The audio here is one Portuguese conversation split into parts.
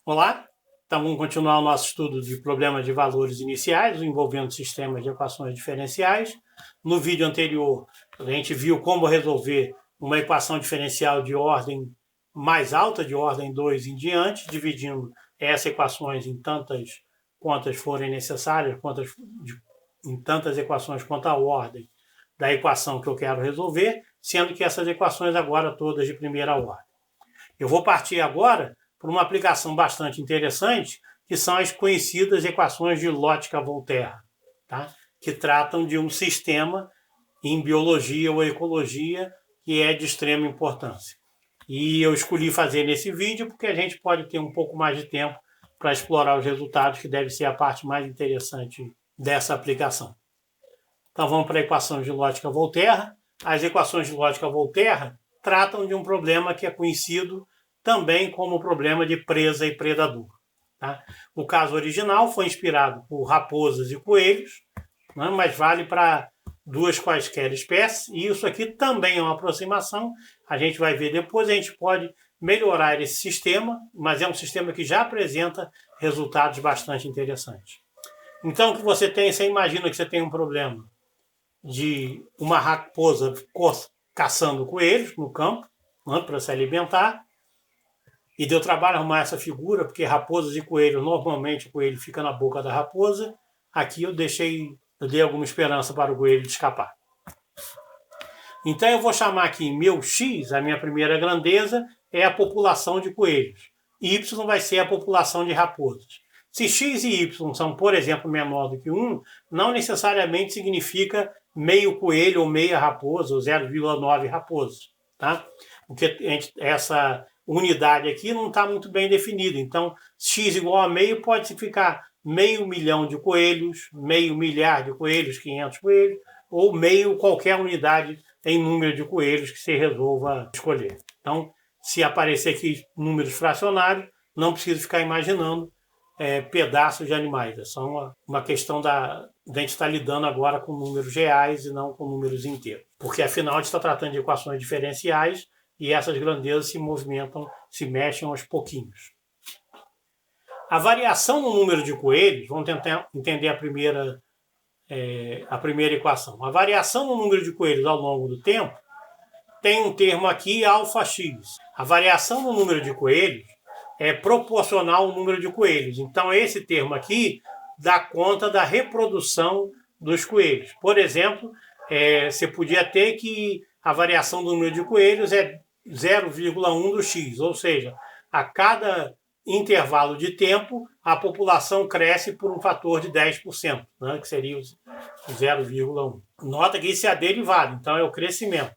Olá, então vamos continuar o nosso estudo de problemas de valores iniciais, envolvendo sistemas de equações diferenciais. No vídeo anterior, a gente viu como resolver uma equação diferencial de ordem mais alta, de ordem 2 em diante, dividindo essas equações em tantas quantas forem necessárias, em tantas equações quanto a ordem da equação que eu quero resolver, sendo que essas equações agora todas de primeira ordem. Eu vou partir agora por uma aplicação bastante interessante, que são as conhecidas equações de Lotka-Volterra, tá? Que tratam de um sistema em biologia ou ecologia que é de extrema importância. E eu escolhi fazer nesse vídeo porque a gente pode ter um pouco mais de tempo para explorar os resultados, que deve ser a parte mais interessante dessa aplicação. Então vamos para a equação de Lotka-Volterra. As equações de Lotka-Volterra tratam de um problema que é conhecido também como o problema de presa e predador. Tá? O caso original foi inspirado por raposas e coelhos, né, mas vale para duas quaisquer espécies, e isso aqui também é uma aproximação, a gente vai ver depois, a gente pode melhorar esse sistema, mas é um sistema que já apresenta resultados bastante interessantes. Então, o que você tem, você imagina que você tem um problema de uma raposa caçando coelhos no campo, né, para se alimentar, e deu trabalho arrumar essa figura, porque raposas e coelhos, normalmente o coelho fica na boca da raposa. Aqui eu dei alguma esperança para o coelho de escapar. Então eu vou chamar aqui meu x, a minha primeira grandeza, é a população de coelhos. Y vai ser a população de raposas. Se x e y são, por exemplo, menor do que 1, não necessariamente significa meio coelho ou meia raposa, ou 0,9 raposas. Tá? Porque essa unidade aqui não está muito bem definida. Então, x igual a meio pode significar meio milhão de coelhos, meio milhar de coelhos, 500 coelhos, ou meio qualquer unidade em número de coelhos que você resolva escolher. Então, se aparecer aqui números fracionários, não precisa ficar imaginando pedaços de animais. É só uma questão da gente estar lidando agora com números reais e não com números inteiros. Porque, afinal, a gente está tratando de equações diferenciais e essas grandezas se movimentam, se mexem aos pouquinhos. A variação no número de coelhos, vamos tentar entender a primeira equação. A variação no número de coelhos ao longo do tempo tem um termo aqui, alfa-x. A variação no número de coelhos é proporcional ao número de coelhos. Então, esse termo aqui dá conta da reprodução dos coelhos. Por exemplo, você podia ter que a variação do número de coelhos é 0,1 do x, ou seja, a cada intervalo de tempo, a população cresce por um fator de 10%, né, que seria o 0,1. Nota que isso é a derivada, então é o crescimento.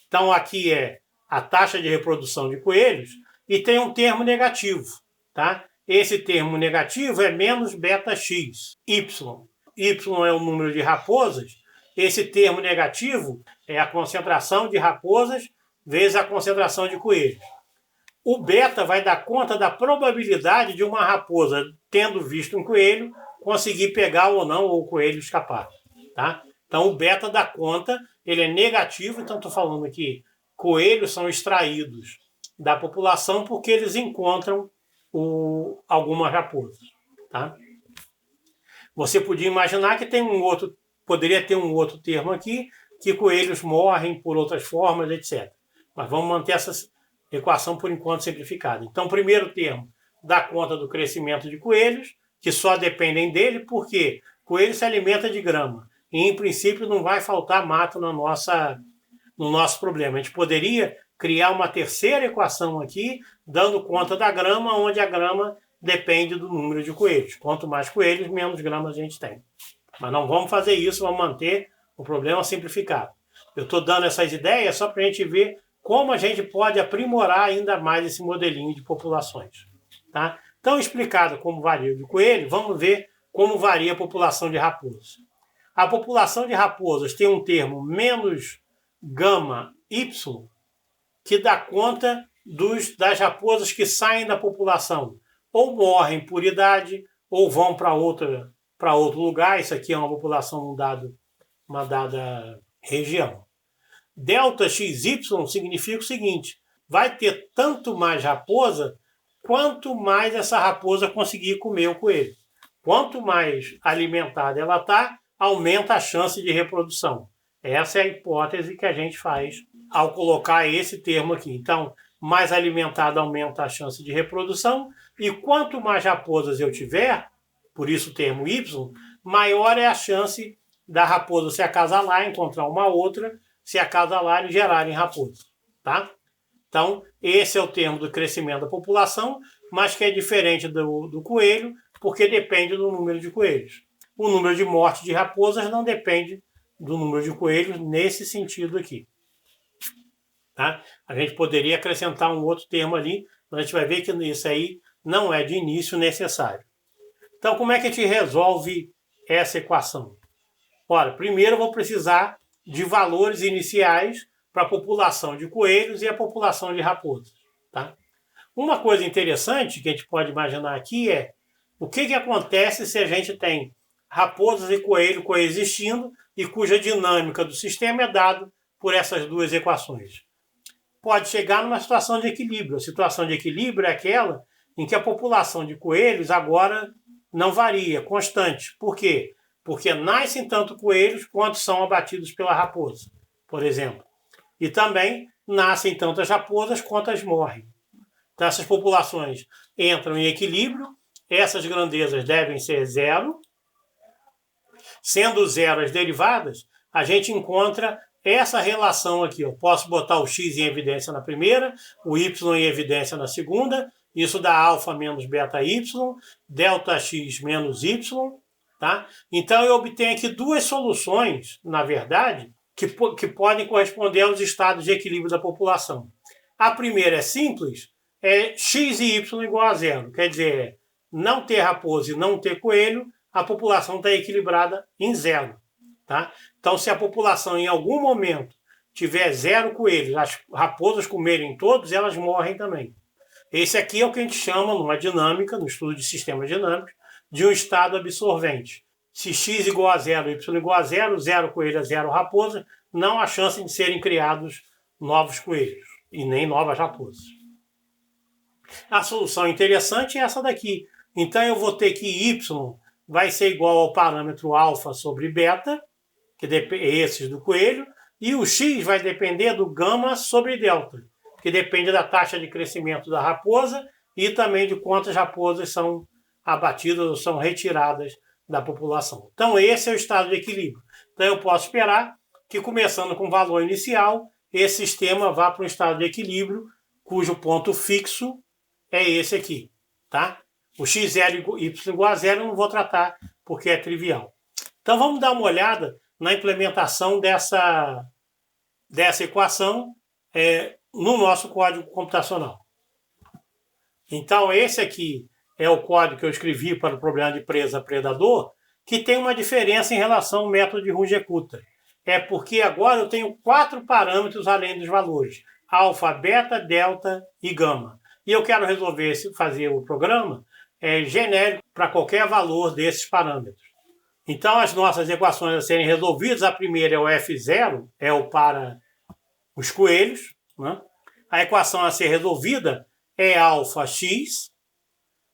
Então aqui é a taxa de reprodução de coelhos e tem um termo negativo. Tá? Esse termo negativo é menos beta-x, y. Y é o número de raposas. Esse termo negativo é a concentração de raposas vezes a concentração de coelhos. O beta vai dar conta da probabilidade de uma raposa, tendo visto um coelho, conseguir pegar ou não, ou o coelho escapar. Tá? Então o beta dá conta, ele é negativo, então estou falando aqui, coelhos são extraídos da população porque eles encontram algumas raposas. Tá? Você podia imaginar que poderia ter um outro termo aqui, que coelhos morrem por outras formas, etc. Mas vamos manter essa equação por enquanto simplificada. Então, o primeiro termo dá conta do crescimento de coelhos, que só dependem dele, porque coelho se alimenta de grama. E, em princípio, não vai faltar mato no nosso problema. A gente poderia criar uma terceira equação aqui, dando conta da grama, onde a grama depende do número de coelhos. Quanto mais coelhos, menos grama a gente tem. Mas não vamos fazer isso, vamos manter o problema simplificado. Eu estou dando essas ideias só para a gente ver como a gente pode aprimorar ainda mais esse modelinho de populações. Tá? Então, explicado como varia o de coelho, vamos ver como varia a população de raposas. A população de raposas tem um termo menos gama y, que dá conta das raposas que saem da população. Ou morrem por idade, ou vão para outro lugar. Isso aqui é uma população uma dada região. Delta XY significa o seguinte: vai ter tanto mais raposa quanto mais essa raposa conseguir comer o coelho. Quanto mais alimentada ela está, aumenta a chance de reprodução. Essa é a hipótese que a gente faz ao colocar esse termo aqui. Então, mais alimentada aumenta a chance de reprodução, e quanto mais raposas eu tiver, por isso o termo Y, maior é a chance da raposa se acasalar, encontrar uma outra, se acasalar e gerarem raposas. Tá? Então, esse é o termo do crescimento da população, mas que é diferente do coelho, porque depende do número de coelhos. O número de mortes de raposas não depende do número de coelhos nesse sentido aqui. Tá? A gente poderia acrescentar um outro termo ali, mas a gente vai ver que isso aí não é de início necessário. Então, como é que a gente resolve essa equação? Ora, primeiro eu vou precisar de valores iniciais para a população de coelhos e a população de raposas. Tá? Uma coisa interessante que a gente pode imaginar aqui é o que acontece se a gente tem raposas e coelho coexistindo e cuja dinâmica do sistema é dada por essas duas equações. Pode chegar numa situação de equilíbrio. A situação de equilíbrio é aquela em que a população de coelhos agora não varia, constante. Por quê? Porque nascem tanto coelhos quanto são abatidos pela raposa, por exemplo. E também nascem tantas raposas quantas morrem. Então, essas populações entram em equilíbrio, essas grandezas devem ser zero. Sendo zero as derivadas, a gente encontra essa relação aqui. Eu posso botar o x em evidência na primeira, o y em evidência na segunda, isso dá alfa menos beta y, delta x menos y. Tá? Então, eu obtenho aqui duas soluções, na verdade, que podem corresponder aos estados de equilíbrio da população. A primeira é simples, é x e y igual a zero. Quer dizer, não ter raposa e não ter coelho, a população está equilibrada em zero. Tá? Então, se a população em algum momento tiver zero coelhos, as raposas comerem todos, elas morrem também. Esse aqui é o que a gente chama, numa dinâmica, no estudo de sistemas dinâmicos, de um estado absorvente. Se x igual a zero, y igual a zero, zero coelho a zero raposa, não há chance de serem criados novos coelhos e nem novas raposas. A solução interessante é essa daqui. Então eu vou ter que y vai ser igual ao parâmetro alfa sobre beta, que é esses do coelho, e o x vai depender do gama sobre delta, que depende da taxa de crescimento da raposa e também de quantas raposas são abatidas ou são retiradas da população. Então esse é o estado de equilíbrio. Então eu posso esperar que, começando com o valor inicial, esse sistema vá para um estado de equilíbrio, cujo ponto fixo é esse aqui. Tá? O x0 e y igual a zero eu não vou tratar porque é trivial. Então vamos dar uma olhada na implementação dessa equação no nosso código computacional. Então esse aqui é o código que eu escrevi para o problema de presa-predador, que tem uma diferença em relação ao método de Runge-Kutta. É porque agora eu tenho 4 parâmetros além dos valores: alfa, beta, delta e gama. E eu quero fazer o programa genérico para qualquer valor desses parâmetros. Então, as nossas equações a serem resolvidas, a primeira é o F0, é o para os coelhos. Né? A equação a ser resolvida é alfa x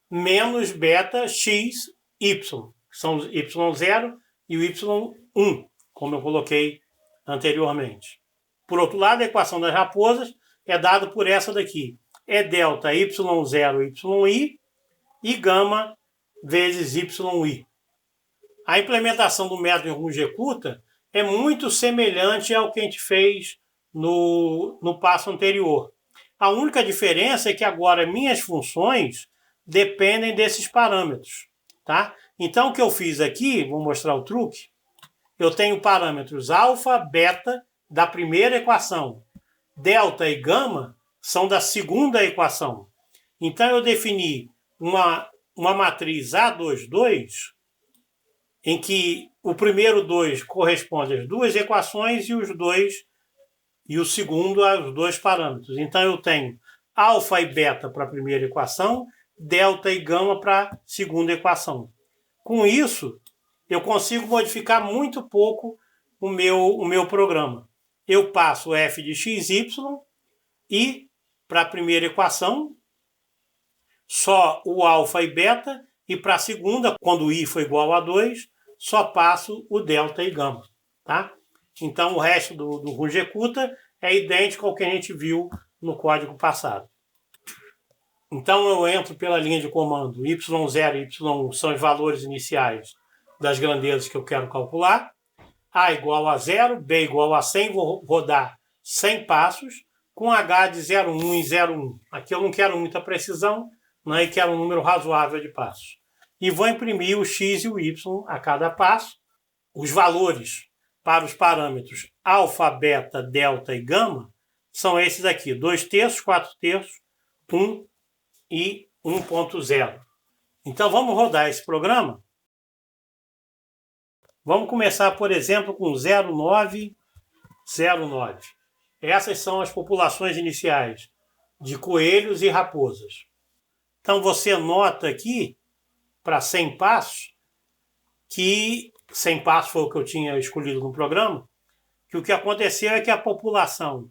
menos beta x, y. São os y0 e o y1, como eu coloquei anteriormente. Por outro lado, a equação das raposas é dada por essa daqui. É delta y0, yi e gama vezes yi. A implementação do método em Runge-Kutta é muito semelhante ao que a gente fez no passo anterior. A única diferença é que agora minhas funções dependem desses parâmetros. Tá? Então, o que eu fiz aqui, vou mostrar o truque, eu tenho parâmetros alfa, beta da primeira equação, delta e gama são da segunda equação. Então, eu defini uma matriz A22, em que o primeiro 2 corresponde às duas equações e o segundo aos 2 parâmetros. Então, eu tenho alfa e beta para a primeira equação, delta e gama para a segunda equação. Com isso, eu consigo modificar muito pouco o meu programa. Eu passo f de xy e para a primeira equação, só o alfa e beta, e para a segunda, quando i for igual a 2, só passo o delta e gama. Tá? Então o resto do RunGecuta é idêntico ao que a gente viu no código passado. Então eu entro pela linha de comando y0 e y1 são os valores iniciais das grandezas que eu quero calcular. A igual a 0, B igual a 100, vou rodar 100 passos, com H de 0,1 em 0,1. Aqui eu não quero muita precisão, né, e quero um número razoável de passos. E vou imprimir o x e o y a cada passo. Os valores para os parâmetros alfa, beta, delta e gama são esses aqui, 2/3, 4/3, 1 e 1.0. Então vamos rodar esse programa. Vamos começar, por exemplo, com 0,909. Essas são as populações iniciais de coelhos e raposas. Então você nota aqui, para 100 passos, que 100 passos foi o que eu tinha escolhido no programa, que o que aconteceu é que a população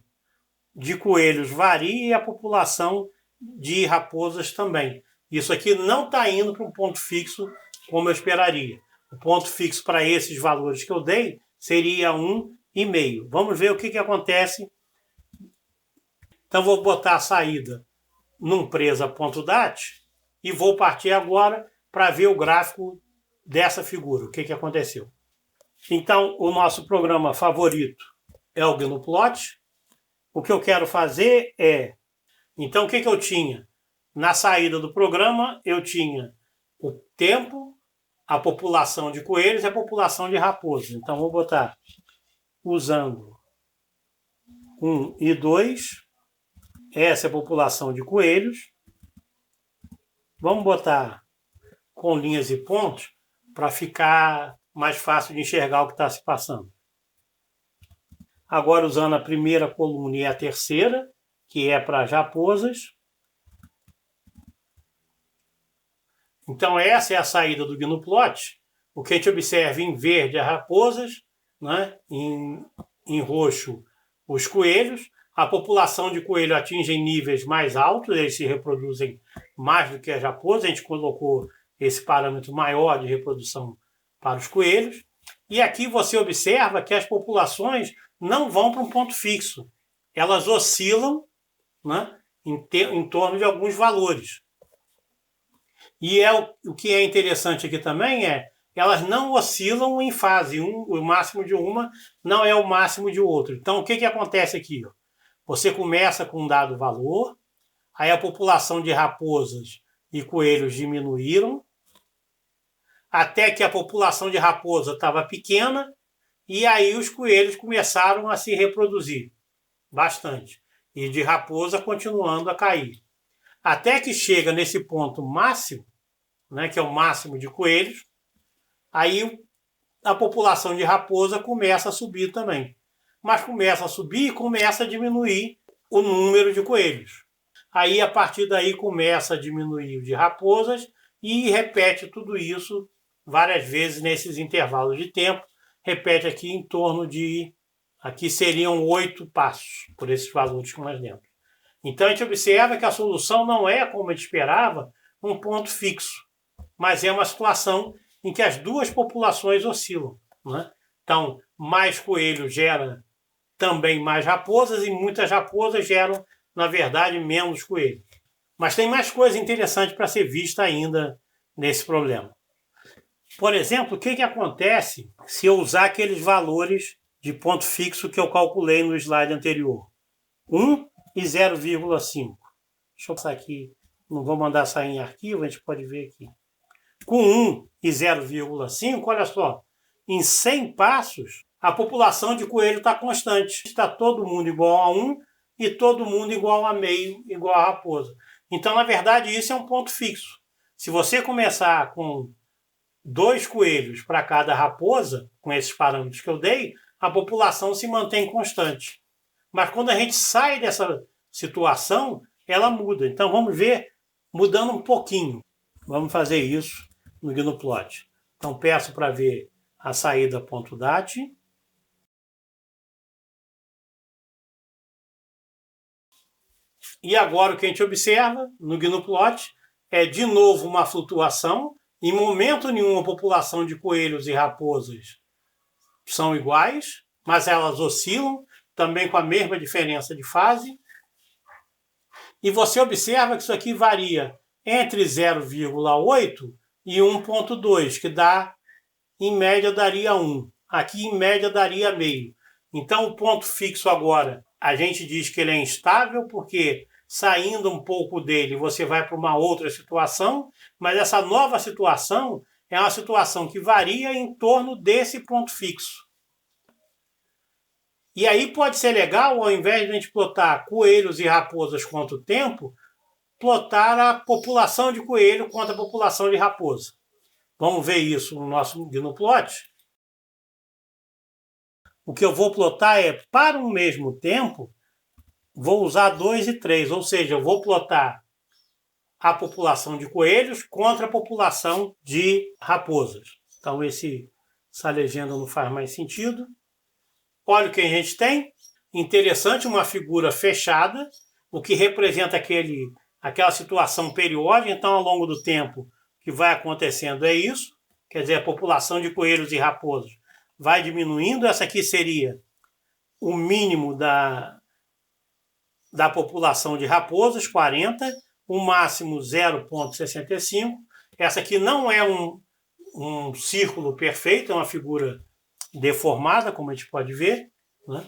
de coelhos varia e a população de raposas também. Isso aqui não está indo para um ponto fixo como eu esperaria. O ponto fixo para esses valores que eu dei seria 1,5. Vamos ver o que acontece. Então vou botar a saída num presa.dat e vou partir agora para ver o gráfico dessa figura, o que aconteceu. Então o nosso programa favorito é o Gnuplot. O que eu quero fazer é... Então o que eu tinha? Na saída do programa eu tinha o tempo, a população de coelhos e a população de raposas. Então vou botar usando 1 e 2. Essa é a população de coelhos. Vamos botar com linhas e pontos para ficar mais fácil de enxergar o que está se passando. Agora usando a primeira coluna e a terceira, que é para as raposas. Então essa é a saída do Gnuplot. O que a gente observa em verde as raposas, né? em roxo os coelhos. A população de coelho atinge níveis mais altos, eles se reproduzem mais do que as raposas. A gente colocou esse parâmetro maior de reprodução para os coelhos. E aqui você observa que as populações não vão para um ponto fixo. Elas oscilam, né, em torno de alguns valores. E o que é interessante aqui também elas não oscilam em fase. O máximo de uma não é o máximo de outro. Então o que acontece aqui? Você começa com um dado valor, aí a população de raposas e coelhos diminuíram, até que a população de raposa estava pequena, e aí os coelhos começaram a se reproduzir bastante. E de raposa continuando a cair. Até que chega nesse ponto máximo, né, que é o máximo de coelhos, aí a população de raposa começa a subir também. Mas começa a subir e começa a diminuir o número de coelhos. Aí, a partir daí, começa a diminuir o de raposas e repete tudo isso várias vezes nesses intervalos de tempo. Repete aqui em torno de... Aqui seriam 8 passos por esses valores que nós demos. Então, a gente observa que a solução não é, como a gente esperava, um ponto fixo, mas é uma situação em que as duas populações oscilam, né? Então, mais coelhos gera também mais raposas e muitas raposas geram, na verdade, menos coelhos. Mas tem mais coisa interessante para ser vista ainda nesse problema. Por exemplo, o que acontece se eu usar aqueles valores de ponto fixo que eu calculei no slide anterior? 1 e 0,5. Deixa eu passar aqui, não vou mandar sair em arquivo, a gente pode ver aqui. Com 1 e 0,5, olha só, em 100 passos, a população de coelho está constante. Está todo mundo igual a 1 e todo mundo igual a meio, igual a raposa. Então, na verdade, isso é um ponto fixo. Se você começar com 2 coelhos para cada raposa, com esses parâmetros que eu dei, a população se mantém constante. Mas quando a gente sai dessa situação, ela muda. Então, vamos ver mudando um pouquinho. Vamos fazer isso no Gnuplot. Então, peço para ver a saída.dat. E agora o que a gente observa no Gnuplot é de novo uma flutuação. Em momento nenhum a população de coelhos e raposas são iguais, mas elas oscilam, também com a mesma diferença de fase. E você observa que isso aqui varia entre 0,8 e 1,2, que dá, em média, daria 1. Aqui, em média, daria meio. Então, o ponto fixo agora, a gente diz que ele é instável, porque saindo um pouco dele, você vai para uma outra situação, mas essa nova situação é uma situação que varia em torno desse ponto fixo. E aí pode ser legal, ao invés de a gente plotar coelhos e raposas contra o tempo, plotar a população de coelho contra a população de raposa. Vamos ver isso no nosso GNU-Plot. O que eu vou plotar é, para um mesmo tempo, vou usar 2 e 3, ou seja, eu vou plotar a população de coelhos contra a população de raposas. Então, essa legenda não faz mais sentido. Olha o que a gente tem. Interessante, uma figura fechada, o que representa aquela situação periódica. Então, ao longo do tempo, o que vai acontecendo é isso. Quer dizer, a população de coelhos e raposas vai diminuindo. Essa aqui seria o mínimo da população de raposas, 40, o máximo 0,65. Essa aqui não é um círculo perfeito, é uma figura deformada, como a gente pode ver, né?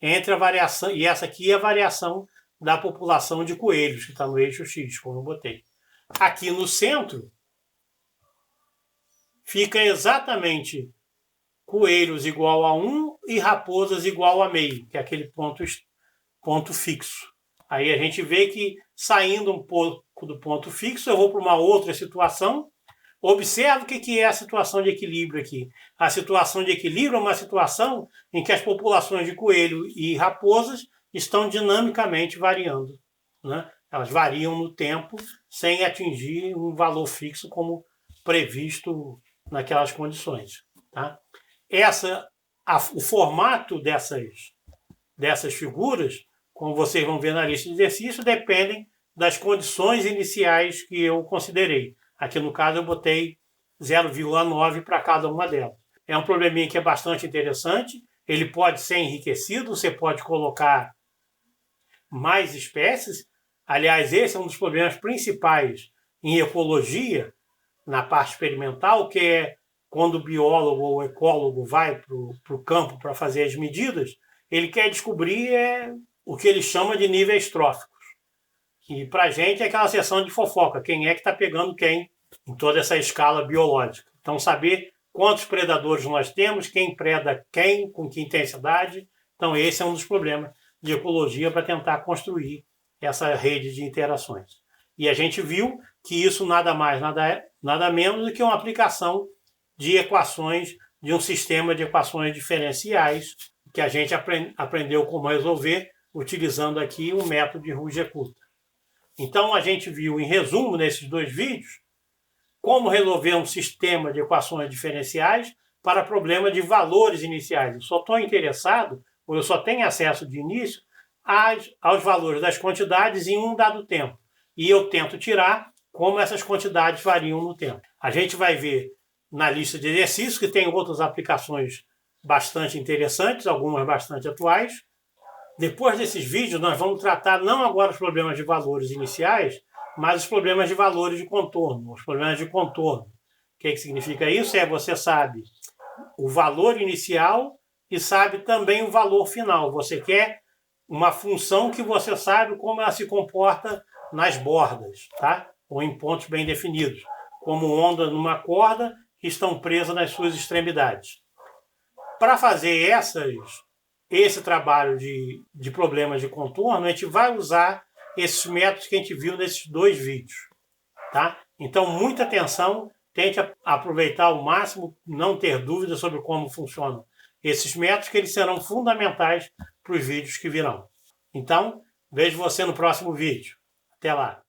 Entre a variação, e essa aqui é a variação da população de coelhos, que está no eixo X, como eu botei. Aqui no centro, fica exatamente coelhos igual a 1 e raposas igual a meio, que é aquele ponto fixo. Aí a gente vê que, saindo um pouco do ponto fixo, eu vou para uma outra situação. Observe o que é a situação de equilíbrio aqui. A situação de equilíbrio é uma situação em que as populações de coelho e raposas estão dinamicamente variando, né? Elas variam no tempo sem atingir um valor fixo como previsto naquelas condições, tá? O formato dessas figuras, como vocês vão ver na lista de exercícios, dependem das condições iniciais que eu considerei. Aqui no caso eu botei 0,9 para cada uma delas. É um probleminha que é bastante interessante. Ele pode ser enriquecido, você pode colocar mais espécies. Aliás, esse é um dos problemas principais em ecologia, na parte experimental, que é quando o biólogo ou o ecólogo vai para o campo para fazer as medidas, ele quer descobrir o que ele chama de níveis tróficos. E para a gente é aquela seção de fofoca, quem é que está pegando quem em toda essa escala biológica. Então, saber quantos predadores nós temos, quem preda quem, com que intensidade. Então, esse é um dos problemas de ecologia para tentar construir essa rede de interações. E a gente viu que isso nada mais, nada menos do que uma aplicação de equações, de um sistema de equações diferenciais, que a gente aprendeu como resolver, utilizando aqui o método de Ruge-Kutta. Então, a gente viu, em resumo, nesses 2 vídeos, como resolver um sistema de equações diferenciais para problema de valores iniciais. Eu só estou interessado, ou eu só tenho acesso de início, aos valores das quantidades em um dado tempo. E eu tento tirar como essas quantidades variam no tempo. A gente vai ver na lista de exercícios, que tem outras aplicações bastante interessantes, algumas bastante atuais. Depois desses vídeos, nós vamos tratar não agora os problemas de valores iniciais, mas os problemas de valores de contorno, os problemas de contorno. O que significa isso? Você sabe o valor inicial e sabe também o valor final. Você quer uma função que você sabe como ela se comporta nas bordas, tá? Ou em pontos bem definidos, como ondas numa corda que estão presas nas suas extremidades. Para fazer esse trabalho de problemas de contorno, a gente vai usar esses métodos que a gente viu nesses 2 vídeos, tá? Então, muita atenção, tente aproveitar ao máximo, não ter dúvidas sobre como funcionam esses métodos, que eles serão fundamentais para os vídeos que virão. Então, vejo você no próximo vídeo. Até lá!